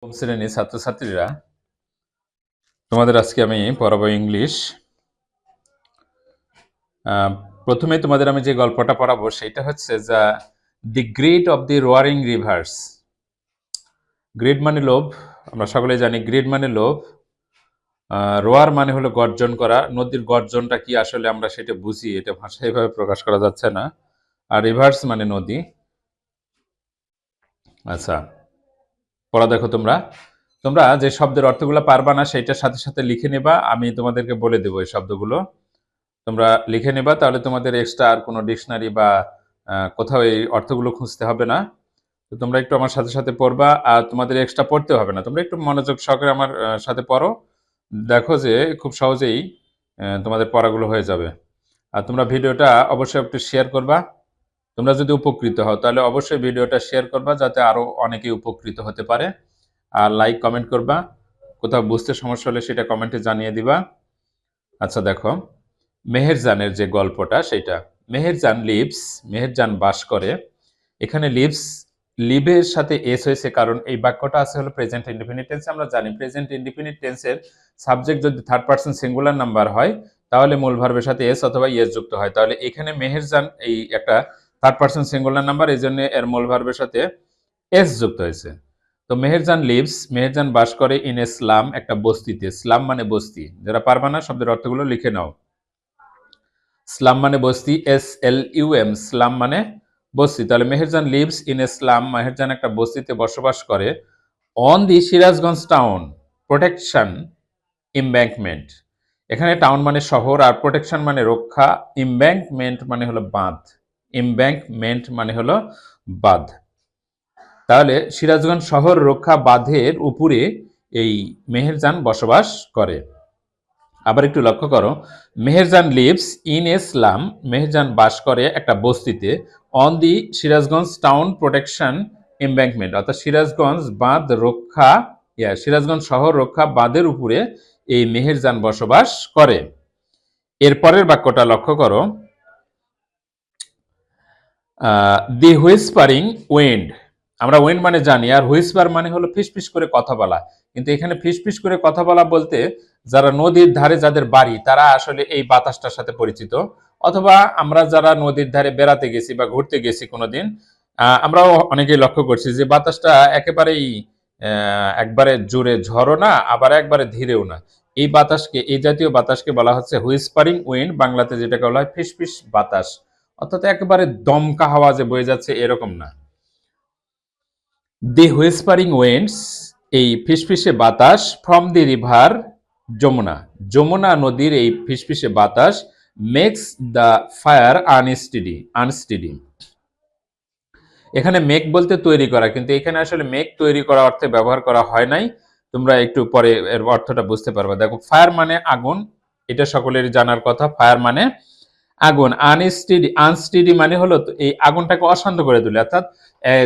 নবম শ্রেণীর ছাত্রছাত্রীরা, তোমাদের আজকে আমি পড়াবো ইংলিশ। প্রথমে তোমাদের আমি যে গল্পটা পড়াবো সেটা হচ্ছে the greed of the roaring rivers. Greed মানে লোভ, আমরা সকলে জানি গ্রিড মানে লোভ। রোয়ার মানে হলো গর্জন করা। নদীর গর্জনটা কি আসলে আমরা সেটা বুঝি, এটা ভাষায় এভাবে প্রকাশ করা যাচ্ছে না। আর রিভার্স মানে নদী। আচ্ছা, পড়া দেখো তোমরা। তোমরা যে শব্দের অর্থগুলো পারবা না সেটার সাথে সাথে লিখে নেবা, আমি তোমাদেরকে বলে দেবো এই শব্দগুলো। তোমরা লিখে নেবা, তাহলে তোমাদের এক্সট্রা আর কোনো ডিকশনারি বা কোথাও এই অর্থগুলো খুঁজতে হবে না। তো তোমরা একটু আমার সাথে সাথে পড়বা, আর তোমাদের এক্সট্রা পড়তে হবে না। তোমরা একটু মনোযোগ সহকারে আমার সাথে পড়ো, দেখো যে খুব সহজেই তোমাদের পড়াগুলো হয়ে যাবে। আর তোমরা ভিডিওটা অবশ্যই একটু শেয়ার করবা। তোমরা যদি উপকৃত হও তাহলে অবশ্যই ভিডিওটা শেয়ার করবা, যাতে আরো অনেকেই উপকৃত হতে পারে। আর লাইক কমেন্ট করবা, কোথাও বুঝতে সমস্যা হলে সেটা কমেন্টে জানিয়ে দিবা। আচ্ছা দেখো, মেহেরজানের যে গল্পটা সেটা। মেহেরজান লিভস, মেহেরজান বাস করে। এখানে লিভস, লিভের সাথে এস হয়েছে কারণ এই বাক্যটা আছে হলো প্রেজেন্ট ইনডিফিনিট টেন্সে। আমরা জানি প্রেজেন্ট ইনডিফিনিট টেন্সের সাবজেক্ট যদি থার্ড পারসন সিঙ্গুলার নাম্বার হয় তাহলে মূল ভার্বের সাথে এস অথবা ইয়েস যুক্ত হয়। তাহলে এখানে মেহেরজান এই একটা থার্ড পারসন সিঙ্গুলার নাম্বার, এই জন্য এর মূল ভার্বের সাথে এস যুক্ত হয়েছে। তো মেহেরজান লিভস, মেহেরজান বাস করে ইন এ স্লাম, একটা বস্তিতে। স্লাম মানে বস্তি। যারা পারবা না শব্দের অর্থগুলো লিখে নাও। স্লাম মানে বস্তি, SLUM, স্লাম মানে বস্তি। তাহলে Meherjan lives in a slum, Meherjan একটা বস্তিতে বসবাস করে। On the Sirajganj town protection embankment. এখানে টাউন মানে শহর, আর প্রোটেকশন মানে রক্ষা, ইমব্যাঙ্কমেন্ট মানে হলো বাঁধ। ইমব্যাঙ্কমেন্ট মানে হলো বাঁধ। তাহলে সিরাজগঞ্জ শহর রক্ষা বাঁধের উপরে এই মেহেরজান বসবাস করে। আবার একটু লক্ষ্য করো, Meherjan lives in a slum, Meherjan বাস করে একটা বস্তিতে। On the Sirajganj town protection embankment, অর্থাৎ সিরাজগঞ্জ বাঁধ রক্ষা, সিরাজগঞ্জ শহর রক্ষা বাঁধের উপরে এই মেহেরজান বসবাস করে। এরপরের বাক্যটা লক্ষ্য করো, দি হুইসপারিং উইন্ড। আমরা উইন্ড মানে জানি, আর হুইসপার মানে হলো ফিসফিস করে কথা বলা। কিন্তু এখানে ফিসফিস করে কথা বলা বলতে যারা নদীর ধারে যাদের বাড়ি তারা আসলে এই বাতাসটার সাথে পরিচিত। অথবা আমরা যারা নদীর ধারে বেড়াতে গেছি বা ঘুরতে গেছি কোনোদিন, আমরাও অনেকেই লক্ষ্য করছি যে বাতাসটা একেবারেই একবারে জোরে ঝড়ও না, আবার একবারে ধীরেও না। এই বাতাসকে, এই জাতীয় বাতাসকে বলা হচ্ছে হুইসপারিং উইন্ড, বাংলাতে যেটাকে বলা হয় ফিসফিস বাতাস। অর্থাৎ একেবারে দমকা হাওয়া যে বয়ে যাচ্ছে এরকম না। দি হুইসপারিং উইন্ডস, এই ফিসফিসে বাতাস, from the river Jamuna, Jamuna নদীর এই ফিসফিসে বাতাস, মেক্স দ্য ফায়ার আনস্টেডি। এখানে মেক বলতে তৈরি করা, কিন্তু এখানে আসলে মেক তৈরি করা অর্থে ব্যবহার করা হয় নাই। তোমরা একটু পরে এর অর্থটা বুঝতে পারবে। দেখো, ফায়ার মানে আগুন, এটা সকলেরই জানার কথা। ফায়ার মানে আগুন, আনস্টেডি মানে হলো এই আগুনটাকে অশান্ত করে তোলে। অর্থাৎ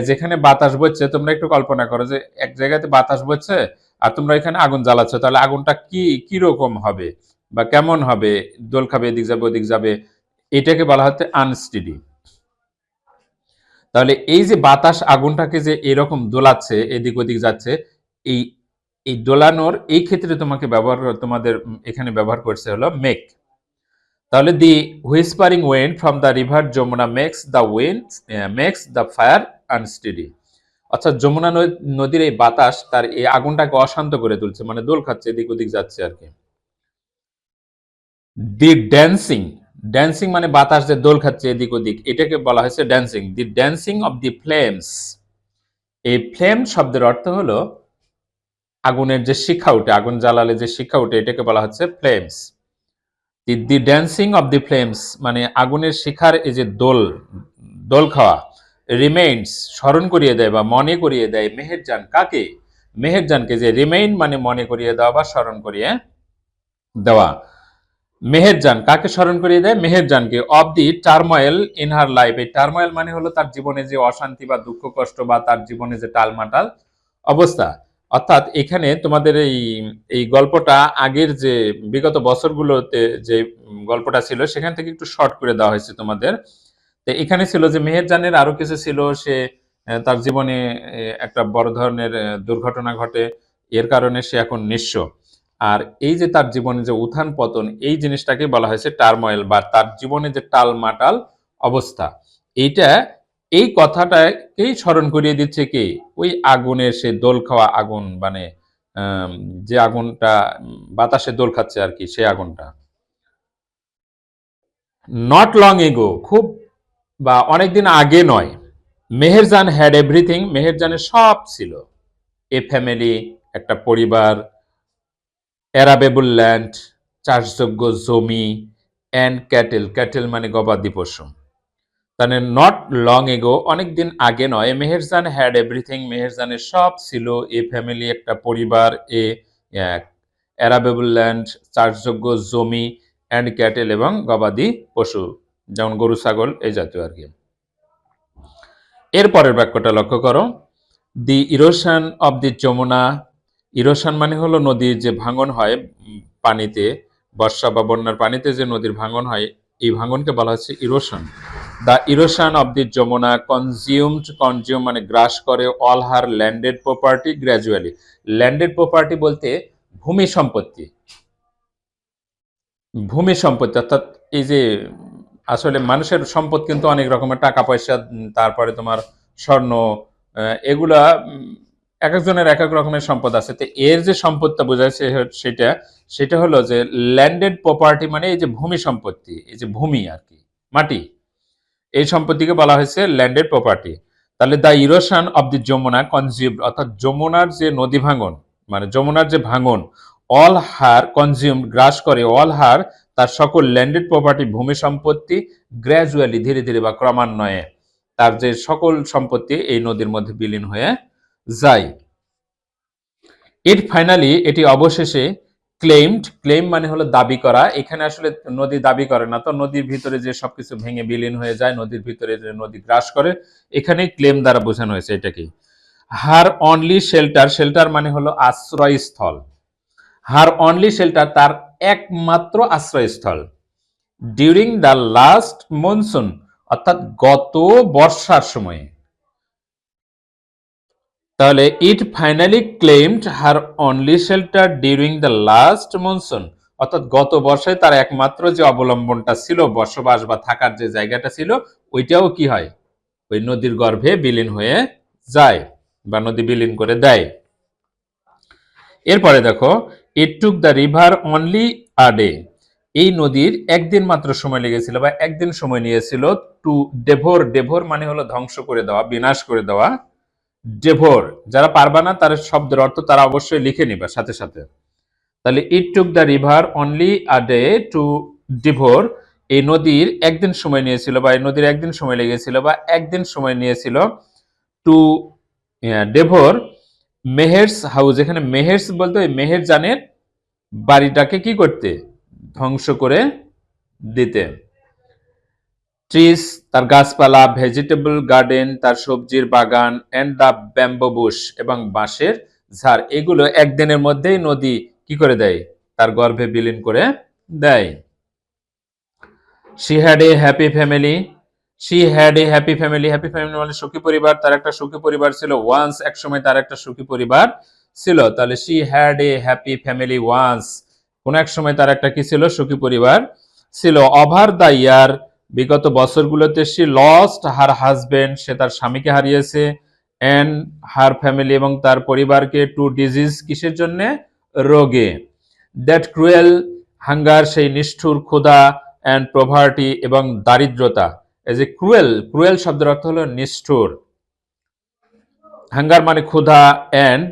যেখানে বাতাস বইছে, তোমরা একটু কল্পনা করো যে এক জায়গাতে বাতাস বইছে আর তোমরা এখানে আগুন জ্বালাচ্ছ, তাহলে আগুনটা কি রকম হবে বা কেমন হবে, দোল খাবে, এদিক যাবে ওদিক যাবে, এটাকে বলা হচ্ছে আনস্টেডি। তাহলে এই যে বাতাস আগুনটাকে যে এরকম দোলাচ্ছে, এদিক ওদিক যাচ্ছে, এই এই দোলানোর এই ক্ষেত্রে তোমাদের এখানে ব্যবহার করছে হলো মেক। তাহলে the whispering wind from the river Jamuna makes the fire unsteady. অর্থাৎ যমুনা নদীর এই বাতাস তার এই আগুনটাকে অশান্ত করে তুলছে, মানে দোল খাচ্ছে, এদিক ওদিক যাচ্ছে আর কি। দি ড্যান্সিং, ড্যান্সিং মানে বাতাস যে দোল খাচ্ছে এদিক ওদিক, এটাকে বলা হয়েছে dancing. The dancing of the flames, এই ফ্লেম শব্দের অর্থ হলো আগুনের যে শিখা উঠে, আগুন জ্বালালে যে শিখা উঠে, এটাকে বলা হচ্ছে flames. The dancing of the flames মানে আগুনের শিখার এই যে দোল খাওয়া। রিমেইন্স স্মরণ করিয়ে দেয় বা মনে করিয়ে দেয় মেহেরজান, কাকে? মেহেরজানকে। যে রিমেইন মানে মনে করিয়ে দেওয়া বা স্মরণ করিয়ে দেওয়া। মেহেরজান কাকে স্মরণ করিয়ে দেয়? মেহেরজানকে। Of the turmoil in her life, এই টার্ময়েল মানে হলো তার জীবনে যে অশান্তি বা দুঃখ কষ্ট বা তার জীবনে যে টালমাটাল অবস্থা। অর্থাৎ এখানে তোমাদের এই গল্পটা আগের যে বিগত বছরগুলোতে যে গল্পটা ছিল সেখান থেকে একটু শর্ট করে দেওয়া হয়েছে তোমাদের। তো এখানে ছিল যে মেহেরজানের আরো কিছু ছিল, সে তার জীবনে একটা বড় ধরনের দুর্ঘটনা ঘটে, এর কারণে সে এখন নিঃস্ব। আর এই যে তার জীবনে যে উত্থান পতন, এই জিনিসটাকে বলা হয়েছে টার্ময়েল, বা তার জীবনে যে টালমাটাল অবস্থা। এইটা, এই কথাটাকেই স্মরণ করিয়ে দিচ্ছে কি, ওই আগুনের সে দোল খাওয়া আগুন, মানে যে আগুনটা বাতাসে দোল খাচ্ছে আর কি, সে আগুনটা। নট লং এগো, খুব বা অনেকদিন আগে নয়। মেহেরজান হ্যাড এভরিথিং, মেহেরজানের সব ছিল। এ ফ্যামিলি, একটা পরিবার, অ্যারাবেবল ল্যান্ড, চাষযোগ্য জমি, অ্যান্ড ক্যাটেল, ক্যাটেল মানে গবাদি পশু। তাহলে নট লং এগো, অনেকদিন আগে নয়। মেহেরজান হ্যাড এভরিথিং, মেহেরজানের সব ছিল। এ ফ্যামিলি, একটা পরিবার, এ অ্যারাবেবল ল্যান্ড, চাষযোগ্য জমি, অ্যান্ড ক্যাটেল এবং গবাদি পশু, যেমন গরু ছাগল এই জাতীয় আর কি। এরপরের বাক্যটা লক্ষ্য করো, the erosion of the Jamuna. Erosion মানে হলো নদীর যে ভাঙন হয় পানিতে, বর্ষা বা বন্যার পানিতে যে নদীর ভাঙন হয়, এই ভাঙনকে বলা হচ্ছে erosion. The erosion of the Jamuna consumed, consume মানে গ্রাস করে, all her landed property gradually. Landed property বলতে ভূমি সম্পত্তি, ভূমি সম্পত্তি অর্থাৎ এই যে আসলে মানুষের সম্পদ কিন্তু অনেক রকমের, টাকা পয়সা, তারপরে তোমার স্বর্ণ, এগুলা এক একজনের এক এক রকমের সম্পদ আছে। তো এর যে সম্পদটা বোঝাচ্ছে সেটা সেটা হলো যে ল্যান্ডেড প্রপার্টি, মানে এই যে ভূমি সম্পত্তি, এই যে ভূমি আর কি, মাটি, এই সম্পত্তিকে বলা হয়েছে ল্যান্ডেড প্রপার্টি। তাহলে the erosion of the Jamuna consumed, অর্থাৎ যমুনার যে নদী ভাঙন, মানে যমুনার যে ভাঙন, অল হার কনজিউমড গ্রাস করে, অল হার তার সকল ল্যান্ডেড প্রপার্টি ভূমি সম্পত্তি, গ্র্যাজুয়ালি ধীরে ধীরে বা ক্রমান্বয়ে তার যে সকল সম্পত্তি এই নদীর মধ্যে বিলীন হয়ে যায়। ইট ফাইনালি, এটি অবশেষে ক্লেইমড, ক্লেইম মানে হলো দাবি করা। এখানে আসলে নদী দাবি করে না, তো নদীর ভিতরে যে সবকিছু ভেঙে বিলীন হয়ে যায়, নদীর ভিতরে যে নদী গ্রাস করে, এখানে ক্লেম দ্বারা বোঝানো হয়েছে এটাকে। হার অনলি শেল্টার, শেল্টার মানে হলো আশ্রয়স্থল। হার অনলি শেল্টার, তার একমাত্র আশ্রয়স্থল। ডিউরিং দ্য লাস্ট মনসুন, অর্থাৎ গত বর্ষার সময়ে। তাহলে ইট finally claimed her only shelter during the last monsoon, অর্থাৎ গত বর্ষায় তার একমাত্র যে অবলম্বনটা ছিল, বসবাস বা থাকার যে জায়গাটা ছিল, ওইটাও কি হয়, ওই নদীর গর্ভে বিলীন হয়ে যায় বা নদী বিলীন করে দেয়। এরপরে দেখো, it took the river only a day, এই নদীর একদিন মাত্র সময় লেগেছিল বা একদিন সময় নিয়েছিল, টু ডেভোর, ডেভোর মানে হলো ধ্বংস করে দেওয়া, বিনাশ করে দেওয়া। ডেভোর, যারা পারবা না তার শব্দের অর্থ তারা অবশ্যই লিখে নিবা সাথে সাথে। তাহলে it took the river only a day to devour, এই নদীর একদিন সময় নিয়েছিল বা এই নদীর একদিন সময় লেগেছিল বা একদিন সময় নিয়েছিল, টু ডেভোর মেহেরস হাউস। এখানে মেহেরস বলতে ওই মেহেরজানের বাড়িটাকে কি করতে, ধ্বংস করে দিতে। ট্রিস, তার গাছপালা, ভেজিটেবল গার্ডেন, তার সবজির বাগান, অ্যান্ড দ্য ব্যাম্বো বুশ, এবং বাঁশের ঝাড়, এগুলো একদিনের মধ্যেই নদী কি করে দেয়, তার গর্ভে বিলীন করে দেয়। She had a happy family, she had a happy family, happy family মানে সুখী পরিবার, তার একটা সুখী পরিবার ছিল। ওয়ান্স, এক সময় তার একটা সুখী পরিবার ছিল। তাহলে she had a happy family once, কোন এক সময় তার একটা কি ছিল, সুখী পরিবার ছিল। ওভার দ্য ইয়ার, বিগত বছরগুলোতে শি লস্ট হার হাজবেন্ড, সে তার স্বামীকে হারিয়েছে। অ্যান্ড হার ফ্যামিলি, এবং তার পরিবারকে। টু ডিজিজ, কিসের জন্য, রোগে। দ্যাট ক্রুয়েল হাঙ্গার, সেই নিষ্ঠুর ক্ষুধা। অ্যান্ড প্রভার্টি, এবং দারিদ্রতা। এই যে ক্রুয়েল, ক্রুয়েল শব্দের অর্থ হলো নিষ্ঠুর, হাঙ্গার মানে ক্ষুধা, অ্যান্ড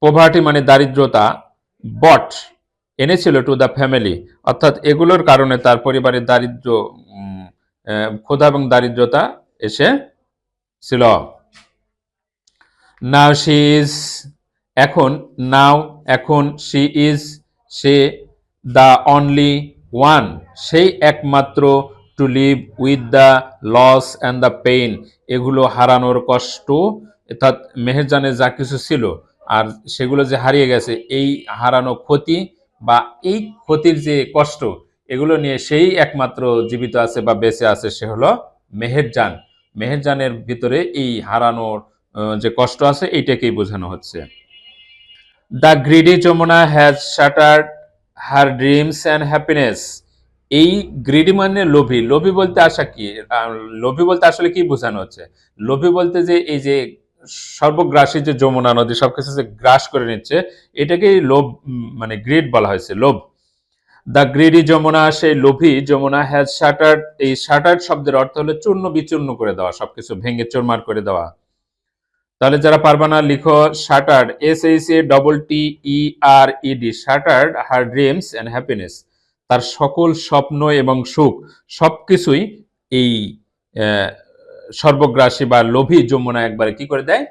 প্রভার্টি মানে দারিদ্রতা, বট এনেছিল টু দ্য ফ্যামিলি, অর্থাৎ এগুলোর কারণে তার পরিবারের দারিদ্র, ক্ষুধা এবং দারিদ্রতা এসে ছিল। নাও শি ইজ, এখন, নাও এখন, শি ইজ সে, দ্য অনলি ওয়ান সেই একমাত্র, to live with the loss and the pain, এগুলো হারানোর কষ্ট, অর্থাৎ মেহেরজানের যা কিছু ছিল আর সেগুলো যে হারিয়ে গেছে, এই হারানো ক্ষতি বা এই ক্ষতির যে কষ্ট, এগুলো নিয়ে সেই একমাত্র জীবিত আছে বা বেঁচে আছে, সে হলো মেহেরজান। মেহেরজানের ভিতরে এই হারানোর যে কষ্ট আছে এইটাকেই বোঝানো হচ্ছে। The greedy Jamuna has shattered her dreams and happiness. এই গ্রিডি মানে লোভী। লোভী বলতে আসা কি? লোভী বলতে আসলে কি বোঝানো হচ্ছে? লোভী বলতে যে এই যে সর্বগ্রাসী যে যমুনা নদী সবকিছু যে গ্রাস করে নিচ্ছে, এটাকেই লোভ মানে গ্রিড বলা হয়েছে, লোভ। দ্য গ্রিডি যমুনা, সেই লোভী যমুনা হ্যাজ শাটার্ড, এই শাটার্ড শব্দের অর্থ হলো চূর্ণ বিচূর্ণ করে দেওয়া, সবকিছু ভেঙে চুরমার করে দেওয়া। তাহলে যারা পারবা না লিখো shattered, SHATTERED, shattered her dreams and happiness, তার সকল স্বপ্ন এবং সুখ সবকিছুই এই সর্বগ্রাসী বা লোভী যমুনা একবারে কি করে দেয়,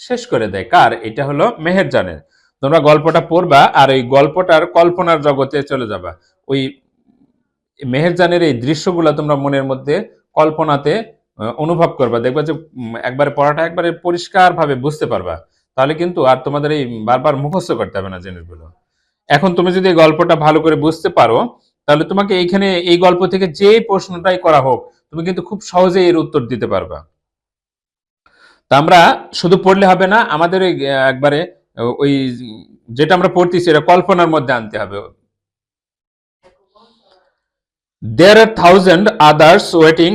শেষ করে দেয়। কার? এটা হলো মেহেরজানের। তোমরা গল্পটা পড়বা আর এই গল্পটার কল্পনার জগতে চলে যাবা। ওই মেহেরজানের এই দৃশ্যগুলো তোমরা মনের মধ্যে কল্পনাতে অনুভব করবা, দেখবা যে একবারে পড়াটা একবারে পরিষ্কার ভাবে বুঝতে পারবা। তাহলে কিন্তু আর তোমাদের এই বারবার মুখস্থ করতে হবে না জিনিসগুলো। এখন তুমি যদি এই গল্পটা ভালো করে বুঝতে পারো, তাহলে তোমাকে এইখানে এই গল্প থেকে যে প্রশ্নটাই করা হোক তুমি কিন্তু খুব সহজেই এর উত্তর দিতে পারবা। তা আমরা শুধু পড়লে হবে না, আমাদের একবারে ওই যেটা আমরা পড়তেছি এটা কল্পনার মধ্যে আনতে হবে। There are thousand others waiting,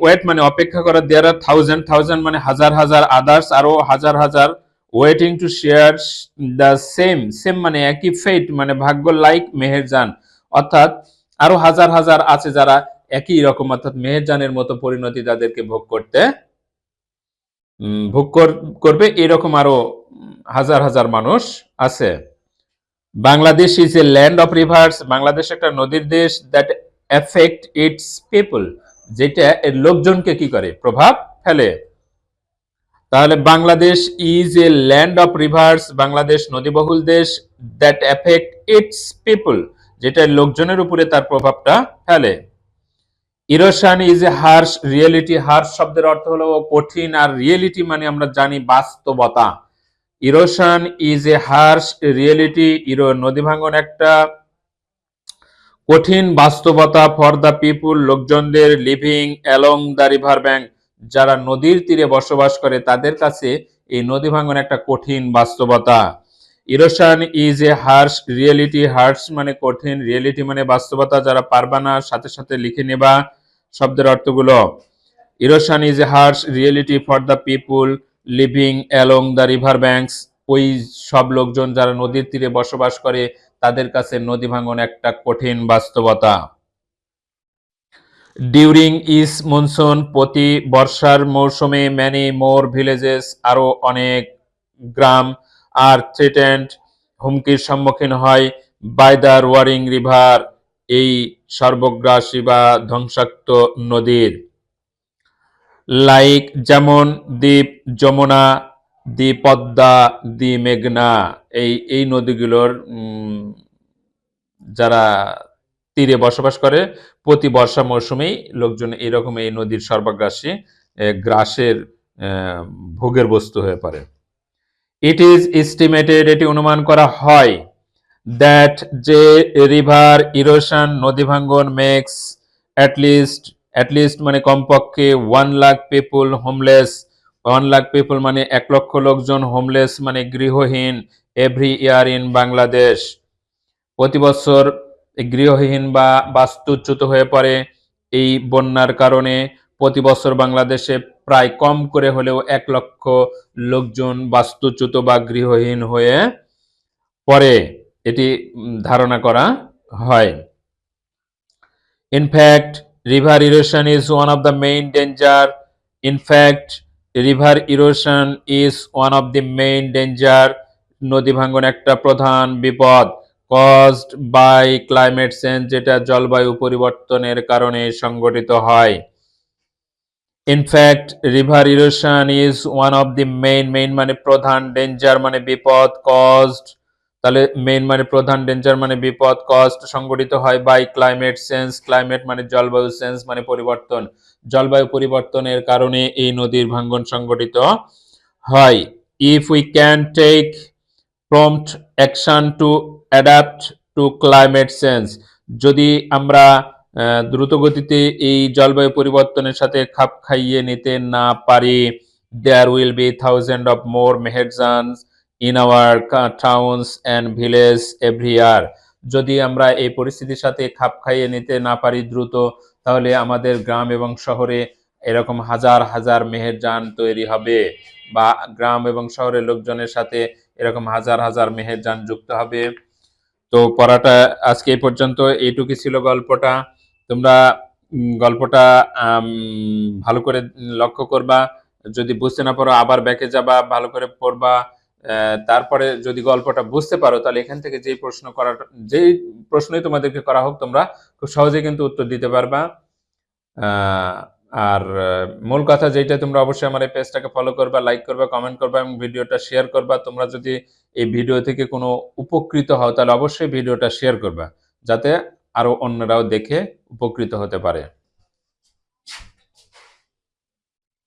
wait মানে অপেক্ষা করা, there are thousand মানে হাজার হাজার, others আরো হাজার হাজার, waiting to share the same মানে একই fate মানে ভাগ্য, like মেহেরজান, অর্থাৎ আরো হাজার হাজার আছে যারা একই রকম, অর্থাৎ মেহেরজানের মতো পরিণতি তাদেরকে ভোগ করবে, এরকম আরো হাজার হাজার মানুষ আছে। Bangladesh is a land of rivers, Bangladesh একটা নদীর দেশ, দ্যাট এফেক্ট ইটস পিপল, যেটা এর লোকজনকে কি করে, প্রভাব ফেলে। তাহলে Bangladesh is a land of rivers, Bangladesh নদীবহুল দেশ, দ্যাট এফেক্ট ইটস পিপল, যেটা লোকজনের উপরে তার প্রভাবটা ফেলে। Erosion is a harsh reality, harsh শব্দের অর্থ হলো কঠিন, আর রিয়েলিটি মানে আমরা জানি বাস্তবতা। Erosion is a harsh reality, নদী ভাঙ্গন একটা কঠিন বাস্তবতা, ফর দ্য পিপুল লোকজনদের, living along the river bank, যারা নদীর তীরে বসবাস করে তাদের কাছে এই নদী ভাঙ্গন একটা কঠিন বাস্তবতা। Erosion is a harsh reality, harsh মানে কঠিন, রিয়েলিটি মানে বাস্তবতা। যারা পারবা না সাথে সাথে লিখে নেবা শব্দের অর্থগুলো। Erosion is a harsh reality for the people living along the river banks, ওই সব লোকজন যারা নদীর তীরে বসবাস করে তাদের কাছে নদী ভাঙ্গন একটা কঠিন বাস্তবতা। ডিউরিং ইস মনসুন, প্রতি বর্ষার মৌসুমে, ম্যানি মোর ভিলেজেস, আরো অনেক গ্রাম, আর থ্রেটেন্ড, হুমকির সম্মুখীন হয়, বাই দ্য রোয়ারিং রিভার, এই সর্বগ্রাসী বা ধ্বংসাত্মক নদীর। লাইক যেমন, দ্বীপ যমুনা, দি পদ্মা, দি মেঘনা, এই নদীগুলোর যারা তীরে বসবাস করে প্রতি বর্ষা মৌসুমেই লোকজন এরকম এই নদীর সর্বগ্রাসী গ্রাসের ভোগের বস্তু হয়ে পড়ে। ইট ইজ এস্টিমেটেড, এটি অনুমান করা হয়, দ্যাট যে রিভার ইরোশন নদী ভাঙ্গন মেক্স অ্যাটলিস্ট মানে কমপক্ষে 1 লাখ পিপুল হোমলেস, 1 লাখ পিপুল মানে 1 লক্ষ লোকজন, হোমলেস মানে গৃহহীন, এভরি ইয়ার ইন বাংলাদেশ, প্রতি বছর গৃহহীন বা বাস্তুচ্যুত হয়ে পড়ে এই বন্যার কারণে। প্রতি বছর বাংলাদেশে প্রায় কম করে হলেও 1 লক্ষ লোকজন বাস্তুচ্যুত বা গৃহহীন হয়ে পড়ে, এটি ধারণা করা হয়। In fact river erosion is one of the main danger, in fact river erosion is one of the main danger, নদী ভাঙ্গন একটা প্রধান বিপদ, কজড বাই ক্লাইমেট চেঞ্জ, যেটা জলবায়ু পরিবর্তনের কারণে সংঘটিত হয়। In fact river erosion is one of the main মানে প্রধান, ডেঞ্জার মানে বিপদ, কজড তাহলে মেইন মানে প্রধান, ডেঞ্জার মানে বিপদ, কজড সংঘটিত হয়, বাই ক্লাইমেট চেঞ্জ, ক্লাইমেট মানে জলবায়ু, চেঞ্জ মানে পরিবর্তন, জলবায়ু পরিবর্তনের কারণে এই নদীর ভাঙ্গন সংঘটিত হয়। If we can take prompt action to adapt to climate change, যদি আমরা দ্রুত গতিতে এই জলবায়ু পরিবর্তনের সাথে খাপ খাইয়ে নিতে না পারি, there will be thousands of more Meherjan's in our towns and villages every year. যদি আমরা এই পরিস্থিতির সাথে খাপ খাইয়ে নিতে না পারি দ্রুত, তাহলে আমাদের গ্রাম এবং শহরে এরকম হাজার হাজার মেহেরজান তৈরি হবে, বা গ্রাম এবং শহরের লোকজনের সাথে এরকম হাজার হাজার মেহেরজান যুক্ত হবে। তো পড়াটা আজকে এই পর্যন্ত, এইটুকুই ছিল গল্পটা। তোমরা গল্পটা ভালো করে লক্ষ্য করবা, যদি বুঝতে না পারো আবার ব্যাকে যাবা, ভালো করে পড়বা। তারপরে যদি গল্পটা বুঝতে পারো, তাহলে এখান থেকে যেই প্রশ্নই তোমাদেরকে করা হোক, তোমরা খুব সহজে কিন্তু উত্তর দিতে পারবা। আর মূল কথা যেটা, তোমরা অবশ্যই আমার এই পেজটাকে ফলো করবা, লাইক করবা, কমেন্ট করবা এবং ভিডিওটা শেয়ার করবা। তোমরা যদি এই ভিডিও থেকে কোনো উপকৃত হও, তাহলে অবশ্যই ভিডিওটা শেয়ার করবা, যাতে আরো অন্যরাও দেখে উপকৃত হতে পারে।